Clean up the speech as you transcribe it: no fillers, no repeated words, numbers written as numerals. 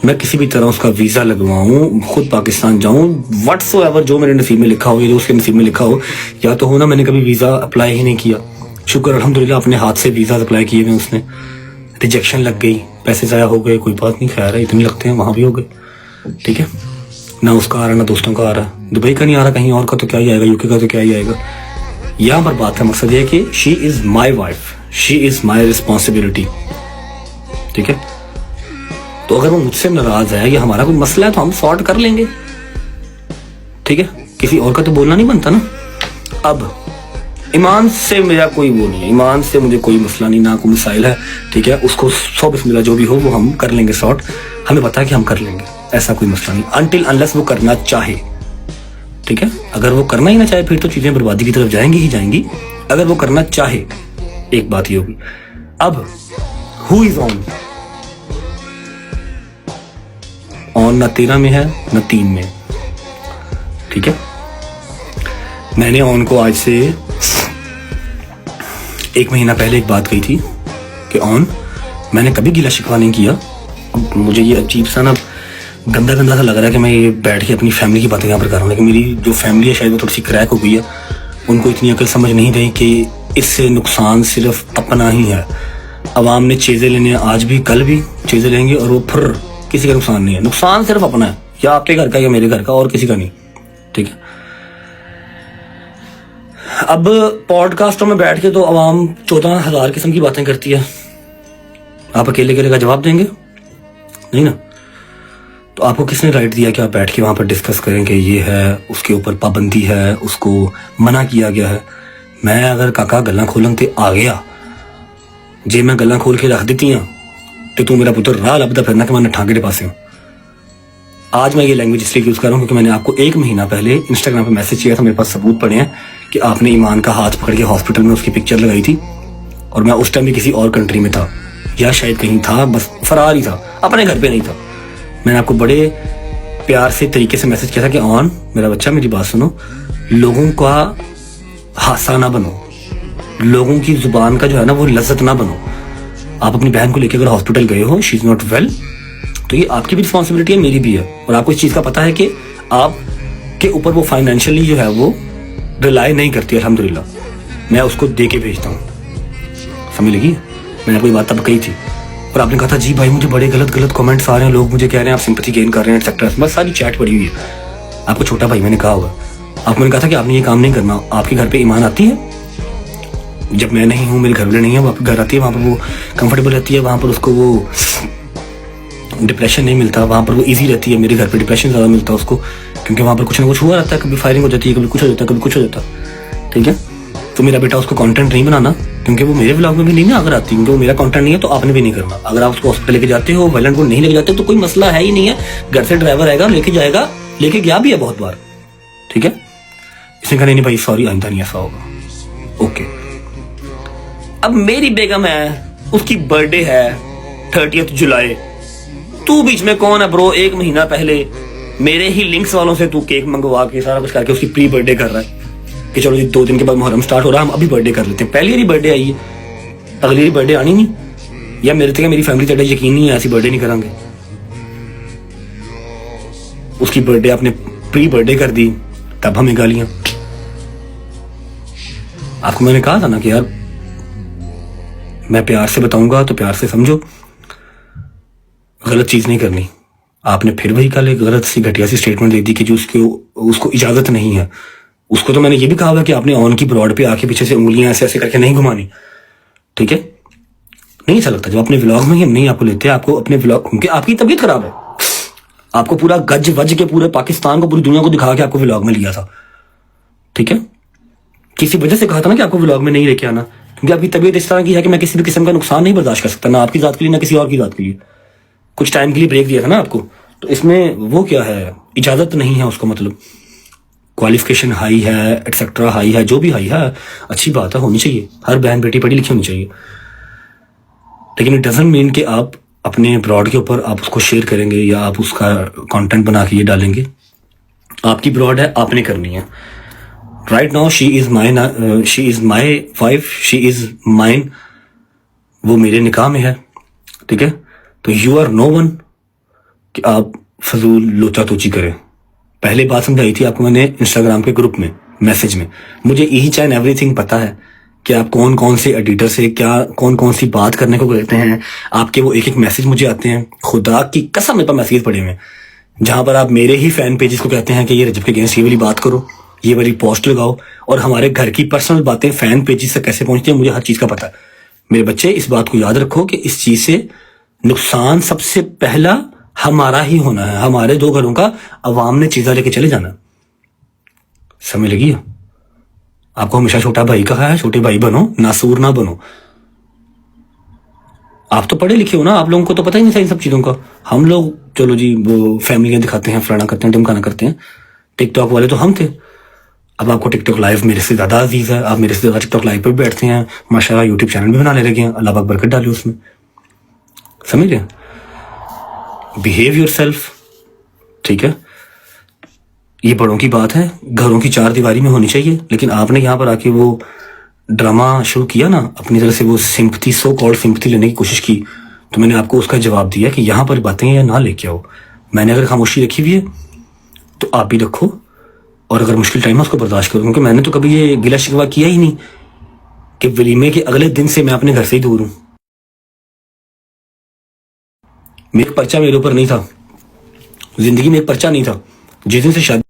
میں کسی بھی طرح اس کا ویزا لگواؤں, خود پاکستان جاؤں, واٹس ایور جو میرے نصیب میں لکھا ہو یا جو اس کے نصیب میں لکھا ہو. یا تو ہونا میں نے کبھی ویزا اپلائی ہی نہیں کیا, شکر الحمدللہ اپنے ہاتھ سے ویزا اپلائی کیے ہوئے, اس نے ریجیکشن لگ گئی, پیسے ضائع ہو گئے, کوئی بات نہیں, خیر ہے, اتنے لگتے ہیں, وہاں بھی ہو گئے, ٹھیک ہے. نہ اس کا آ رہا, نہ دوستوں کا آ رہا, دبئی کا نہیں آ رہا, کہیں اور کا تو کیا ہی آئے گا, یو کے کا تو کیا ہی آئے گا. یہاں پر بات کا مقصد یہ ہے کہ شی از my wife, she is my responsibility, ٹھیک ہے. تو اگر وہ مجھ سے ناراض ہے یا ہمارا کوئی مسئلہ ہے تو ہم سارٹ کر لیں گے, ٹھیک ہے. کسی اور کا تو بولنا نہیں بنتا نا. اب ایمان سے میرا کوئی وہ نہیں ہے, ایمان سے مجھے کوئی مسئلہ نہیں, نہ کوئی مسائل ہے, ٹھیک ہے. اس کو سو بسم اللہ جو بھی ہو وہ ہم کر لیں گے سارٹ, ہمیں پتا ہے کہ ہم کر لیں گے, ایسا کوئی مسئلہ نہیں, انٹل انلیس وہ کرنا چاہے, ٹھیک ہے. اگر وہ کرنا ہی نہ چاہے پھر تو چیزیں بربادی کی طرف جائیں گی ہی جائیں گی. اگر وہ کرنا چاہے, ایک بات یہ ہوگی. اب ہو از آن نہ 13 میں ہے نہ 3 میں, ٹھیک ہے. میں نے آن کو آج سے 1 مہینہ پہلے ایک بات کہی تھی کہ آن میں نے کبھی گلا شکوا نہیں کیا. مجھے یہ عجیب سا نا گندا سا لگ رہا ہے کہ میں یہ بیٹھ کے اپنی فیملی کی باتیں یہاں پر کر رہا ہوں, لیکن میری جو فیملی ہے شاید وہ تھوڑی سی کریک ہو گئی ہے. ان کو اتنی عقل سمجھ نہیں رہی کہ اس سے نقصان صرف اپنا ہی ہے. عوام نے چیزیں لینی ہیں, آج بھی کل بھی چیزیں لیں گے, اور وہ پھر کسی کا نقصان نہیں ہے. نقصان صرف اپنا ہے, یا آپ کے گھر کا یا میرے گھر کا, اور کسی کا نہیں, ٹھیک ہے. اب پوڈ کاسٹوں میں بیٹھ کے تو عوام 14,000 قسم کی باتیں کرتی ہے. آپ اکیلے کا جواب دیں گے نہیں نا. تو آپ کو کس نے رائٹ دیا کہ آپ بیٹھ کے وہاں پر ڈسکس کریں کہ یہ ہے, اس کے اوپر پابندی ہے, اس کو منع کیا گیا ہے. میں اگر کاکا گلاں کھولن تے آ گیا, جے میں گلاں کھول کے رکھ دیتی ہوں تو میرا پتر راہ لبدا پھرنا کہ میں نٹھا کے پاسے ہوں. آج میں یہ لینگویج اس لیے یوز کر رہا ہوں کیونکہ میں نے آپ کو 1 مہینہ پہلے انسٹاگرام پہ میسج کیا تھا, میرے پاس ثبوت پڑے ہیں کہ آپ نے ایمان کا ہاتھ پکڑ کے ہاسپٹل میں اس کی پکچر لگائی تھی, اور میں اس ٹائم بھی کسی اور کنٹری میں تھا, یا شاید کہیں تھا, بس فرار ہی تھا, اپنے گھر پہ نہیں تھا. میں نے آپ کو بڑے پیار سے طریقے سے میسج کیا تھا کہ آن میرا بچہ میری بات سنو, لوگوں کا ہاسا نہ بنو, لوگوں کی زبان کا جو ہے نا وہ لذت نہ بنو. آپ اپنی بہن کو لے کے اگر ہاسپٹل گئے ہو, شی از ناٹ ویل, تو یہ آپ کی بھی رسپانسبلٹی ہے, میری بھی ہے, اور آپ کو اس چیز کا پتہ ہے کہ آپ کے اوپر وہ فائنینشلی جو ہے وہ ریلائی نہیں کرتی. الحمدللہ میں اس کو دے کے بھیجتا ہوں, سمجھ لگی. میں نے کوئی بات تب کہی تھی, اور آپ نے کہا تھا جی بھائی مجھے بڑے غلط کامنٹس آ رہے ہیں, لوگ مجھے کہہ رہے ہیں آپ سمپتھی گین کر رہے ہیں ایٹسیکٹرا. بس ساری چیٹ پڑی ہوئی ہے. آپ کو چھوٹا بھائی میں نے کہا ہوگا, آپ میں نے کہا تھا کہ آپ نے یہ کام نہیں کرنا. آپ کے گھر پہ ایمان آتی ہے, جب میں نہیں ہوں, میرے گھر والے نہیں ہیں, وہ آپ کے گھر آتی ہے, وہاں پر وہ کمفرٹیبل رہتی ہے, وہاں پر اس کو وہ ڈپریشن نہیں ملتا, وہاں پر وہ ایزی رہتی ہے. میرے گھر پہ ڈپریشن زیادہ ملتا ہے اس کو, کیونکہ وہاں پر کچھ نہ کچھ ہوا رہتا ہے, کبھی فائرنگ ہو جاتی ہے, کبھی کچھ ہو جاتا ہے, کبھی کچھ ہو جاتا ہے, ٹھیک ہے. تو میرا بیٹا اس کو کانٹینٹ نہیں بنانا, کیونکہ وہ میرے ولاگ میں بھی نہیں نا اگر آتی, کیونکہ وہ میرا کانٹینٹ نہیں ہے, تو آپ نے بھی نہیں کرنا. اگر آپ اس کو ہاسپٹل لے کے جاتے ہو, وائلنٹ کو نہیں لے کے جاتے, تو کوئی مسئلہ ہے ہی نہیں ہے. گھر سے ڈرائیور آئے گا, لے کے جائے گا, لے کے گیا بھی ہے بہت بار, ٹھیک ہے. اس نے کہا نہیں بھائی سوری, آئندہ نہیں ایسا ہوگا, اوکے. اب میری بیگم ہے, اس کی برتھ ڈے ہے 30 جولائی, تو بیچ میں کون ہے برو؟ 1 مہینہ پہلے میرے ہی لنکس والوں سے تو کیک منگوا کے سارا کچھ کر کے اس کی پری برتھ ڈے کر رہا ہے کہ چلو جی 2 دن کے بعد محرم سٹارٹ ہو رہا ہے, ہم ابھی برتھ ڈے کر لیتے ہیں. پہلی ہی برتھ ڈے آئی ہے, اگلی برتھ ڈے آنی نہیں, یا میرے تک میری فیملی تک یقین نہیں ہے ایسی برتھ ڈے نہیں کریں گے. اس کی برتھ ڈے آپ نے پری برتھ ڈے کر دی, تب ہمیں گالیاں. آپ کو میں نے کہا تھا نا کہ یار میں پیار سے بتاؤں گا تو پیار سے سمجھو, غلط چیز نہیں کرنی. آپ نے پھر وہی کل ایک غلط سی گھٹیا سی اسٹیٹمنٹ دے دی کہ جو اس کو اجازت نہیں ہے. اس کو تو میں نے یہ بھی کہا ہوا کہ آپ نے آن کی براڈ پہ آ کے پیچھے سے انگلیاں ایسے ایسے کر کے نہیں گھمانی, ٹھیک ہے. نہیں اچھا لگتا جب اپنے ولاگ میں ہی ہم نہیں آپ کو لیتے, آپ کو اپنے ولاگ, کیونکہ آپ کی طبیعت خراب ہے, آپ کو پورا گج وج کے پورے پاکستان کو, پوری دنیا کو دکھا کے آپ کو ولاگ میں لیا تھا, ٹھیک ہے. کسی وجہ سے کہا تھا نا کہ آپ کو ولاگ میں نہیں لے کے آنا, کیونکہ آپ کی طبیعت اس طرح کی ہے کہ میں کسی بھی قسم کا نقصان نہیں برداشت کر سکتا, نہ آپ کی ذات کے لیے نہ کسی اور کی ذات کے لیے. کچھ ٹائم کے لیے بریک دیا تھا نا آپ کو, تو اس میں وہ کیا ہے, اجازت نہیں ہے اس کو, مطلب کوالیفیکیشن ہائی ہے, ایٹسیکٹرا ہائی ہے, جو بھی ہائی ہے, اچھی بات ہے, ہونی چاہیے. ہر بہن بیٹی پڑھی لکھی ہونی چاہیے, لیکن اٹ ڈزنٹ مین کہ آپ اپنے براڈ کے اوپر آپ اس کو شیئر کریں گے یا آپ اس کا کانٹینٹ بنا کے یہ ڈالیں گے. آپ کی براڈ ہے, آپ نے کرنی ہے. Right now she is my wife, she is mine, وہ میرے نکاح میں ہے, ٹھیک ہے. تو یو آر نو ون کہ آپ فضول لوچا توچی کریں. پہلے بات سمجھائی تھی آپ کو میں نے انسٹاگرام کے گروپ میں میسج میں. مجھے ایچ اینڈ ایوری تھنگ پتا ہے کہ آپ کون کون سے ایڈیٹر سے کیا کون کون سی بات کرنے کو کہتے ہیں. آپ کے وہ ایک ایک میسج مجھے آتے ہیں, خدا کی قسم میرے پاس میسیج پڑے ہوئے جہاں پر آپ میرے ہی فین پیجز کو کہتے ہیں کہ یہ رجب کے اگینسٹ یہ والی بات کرو, یہ والی پوسٹ لگاؤ. اور ہمارے گھر کی پرسنل باتیں فین پیجز سے کیسے پہنچتی ہیں مجھے ہر چیز کا پتا ہے. میرے بچے اس بات کو یاد رکھو کہ اس چیز سے نقصان سب سے پہلا ہمارا ہی ہونا ہے. ہمارے 2 گھروں کا عوام نے چیزیں لے کے چلے جانا. سمجھ لگی؟ آپ کو ہمیشہ چھوٹا بھائی کہا ہے, چھوٹے بھائی بنو, ناسور نہ بنو. آپ تو پڑھے لکھے ہو نا, آپ لوگوں کو تو پتہ ہی نہیں تھا ان سب چیزوں کا. ہم لوگ چلو جی وہ فیملیاں دکھاتے ہیں, فلانا کرتے ہیں, ڈمکانا کرتے ہیں. ٹک ٹاک والے تو ہم تھے. اب آپ کو ٹک ٹاک لائیو میرے سے زیادہ عزیز ہے, آپ میرے سے زیادہ ٹک ٹاک لائیو پہ بھی بیٹھتے ہیں. ماشاء اللہ یوٹیوب چینل بھی بنانے لگے ہیں, اللہ پاک برکت ڈالی اس میں. سمجھ گئے؟ Behave your self. ٹھیک ہے, یہ بڑوں کی بات ہے, گھروں کی 4 دیواری میں ہونی چاہیے. لیکن آپ نے یہاں پر آ کے وہ ڈرامہ شروع کیا نا, اپنی طرف سے وہ سمپتھی, سو کالڈ سمپتھی لینے کی کوشش کی, تو میں نے آپ کو اس کا جواب دیا کہ یہاں پر باتیں یا نہ لے کے آؤ. میں نے اگر خاموشی رکھی ہوئی ہے تو آپ بھی رکھو, اور اگر مشکل ٹائم ہے اس کو برداشت کرو. کیونکہ میں نے تو کبھی یہ گلا شکوہ کیا ہی نہیں کہ ولیمے کے اگلے دن سے میں اپنے گھر سے ہی دور ہوں. میرا پرچہ میرے اوپر نہیں تھا, زندگی میں ایک پرچہ نہیں تھا. جس دن سے شادی